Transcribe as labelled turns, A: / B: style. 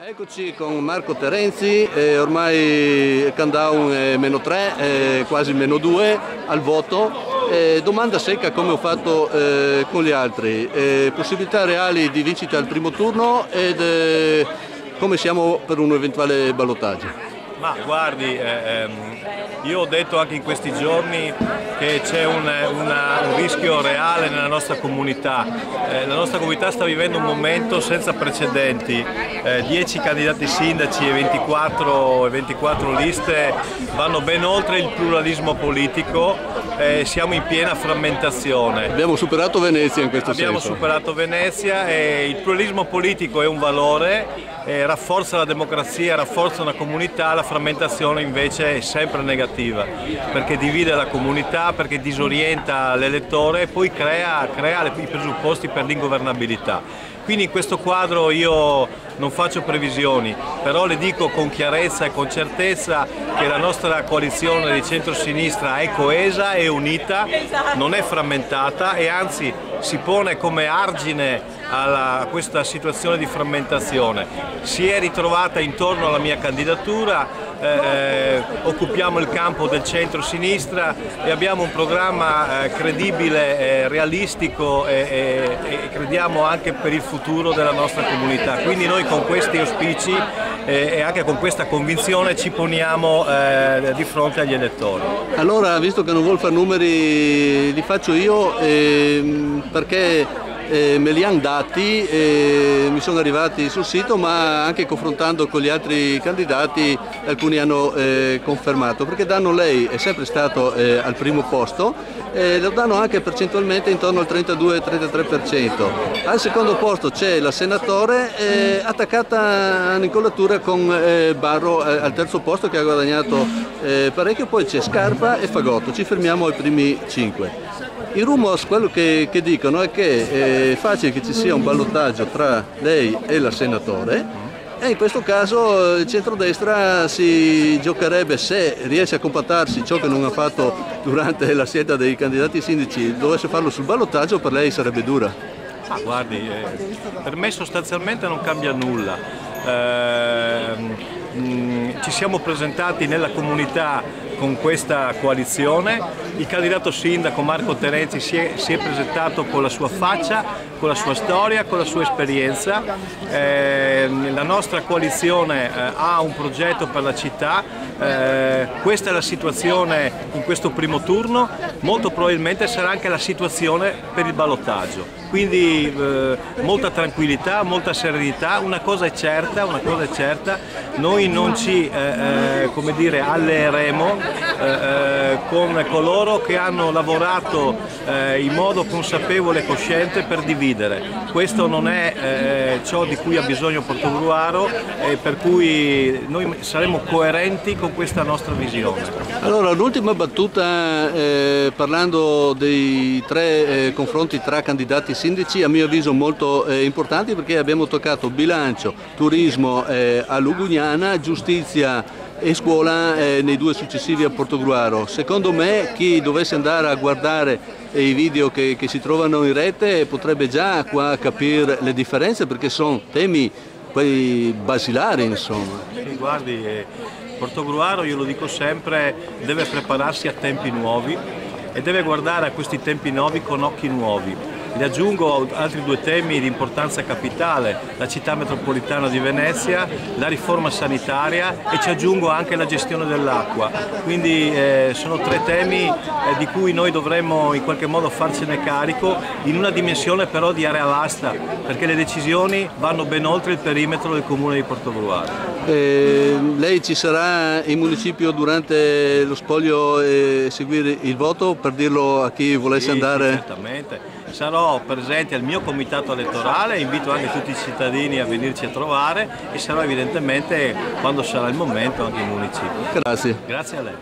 A: Eccoci con Marco Terenzi, ormai il countdown è -3, quasi -2 al voto. Domanda secca come ho fatto con gli altri, possibilità reali di vincita al primo turno ed come siamo per un eventuale ballottaggio?
B: Ma guardi, io ho detto anche in questi giorni che c'è un rischio reale nella nostra comunità. La nostra comunità sta vivendo un momento senza precedenti. 10 candidati sindaci e 24 liste vanno ben oltre il pluralismo politico. Siamo in piena frammentazione.
A: Abbiamo superato Venezia in questo senso.
B: Abbiamo superato Venezia e il pluralismo politico è un valore, rafforza la democrazia, rafforza una comunità. La frammentazione invece è sempre negativa perché divide la comunità, perché disorienta l'elettore e poi crea i presupposti per l'ingovernabilità. Quindi in questo quadro io non faccio previsioni, però le dico con chiarezza e con certezza che la nostra coalizione di centro-sinistra è coesa e unita, non è frammentata e anzi si pone come argine a questa situazione di frammentazione. Si è ritrovata intorno alla mia candidatura, occupiamo il campo del centro-sinistra e abbiamo un programma credibile, realistico e crediamo anche per il futuro della nostra comunità. Quindi noi con questi auspici e anche con questa convinzione ci poniamo di fronte agli elettori.
A: Allora, visto che non vuol fare numeri, li faccio io perché me li hanno dati, mi sono arrivati sul sito, ma anche confrontando con gli altri candidati alcuni hanno confermato, perché danno lei è sempre stato al primo posto, lo danno anche percentualmente intorno al 32-33%. Al secondo posto c'è la senatore attaccata in incollatura con Barro al terzo posto che ha guadagnato parecchio, poi c'è Scarpa e Fagotto, ci fermiamo ai primi 5. I rumors, quello che dicono è che è facile che ci sia un ballottaggio tra lei e la senatore e in questo caso il centrodestra si giocherebbe, se riesce a compattarsi ciò che non ha fatto durante la scelta dei candidati sindaci, dovesse farlo sul ballottaggio, per lei sarebbe dura.
B: Ma guardi, per me sostanzialmente non cambia nulla. Ci siamo presentati nella comunità con questa coalizione, il candidato sindaco Marco Terenzi si è presentato con la sua faccia, con la sua storia, con la sua esperienza. La nostra coalizione ha un progetto per la città, questa è la situazione in questo primo turno, molto probabilmente sarà anche la situazione per il ballottaggio. Quindi molta tranquillità, molta serenità, una cosa è certa, noi non ci come dire, alleeremo con coloro che hanno lavorato in modo consapevole e cosciente per dividere. Questo non è ciò di cui ha bisogno Portogruaro e per cui noi saremo coerenti con questa nostra visione.
A: Allora, l'ultima battuta parlando dei tre confronti tra candidati sindaci, a mio avviso molto importanti, perché abbiamo toccato bilancio, turismo a Lugugnana, giustizia e scuola nei due successivi a Portogruaro. Secondo me chi dovesse andare a guardare i video che si trovano in rete potrebbe già qua capire le differenze, perché sono temi quei basilari, insomma.
B: Sì, guardi, Portogruaro, io lo dico sempre, deve prepararsi a tempi nuovi e deve guardare a questi tempi nuovi con occhi nuovi. Le aggiungo altri due temi di importanza capitale, la città metropolitana di Venezia, la riforma sanitaria e ci aggiungo anche la gestione dell'acqua. Quindi sono tre temi di cui noi dovremmo in qualche modo farcene carico in una dimensione però di area vasta, perché le decisioni vanno ben oltre il perimetro del comune di Portogruaro.
A: Lei ci sarà in municipio durante lo spoglio e seguire il voto, per dirlo a chi volesse andare?
B: Sì, certamente. Sarò presente al mio comitato elettorale, invito anche tutti i cittadini a venirci a trovare e sarò evidentemente, quando sarà il momento, anche in municipio.
A: Grazie.
B: Grazie a lei.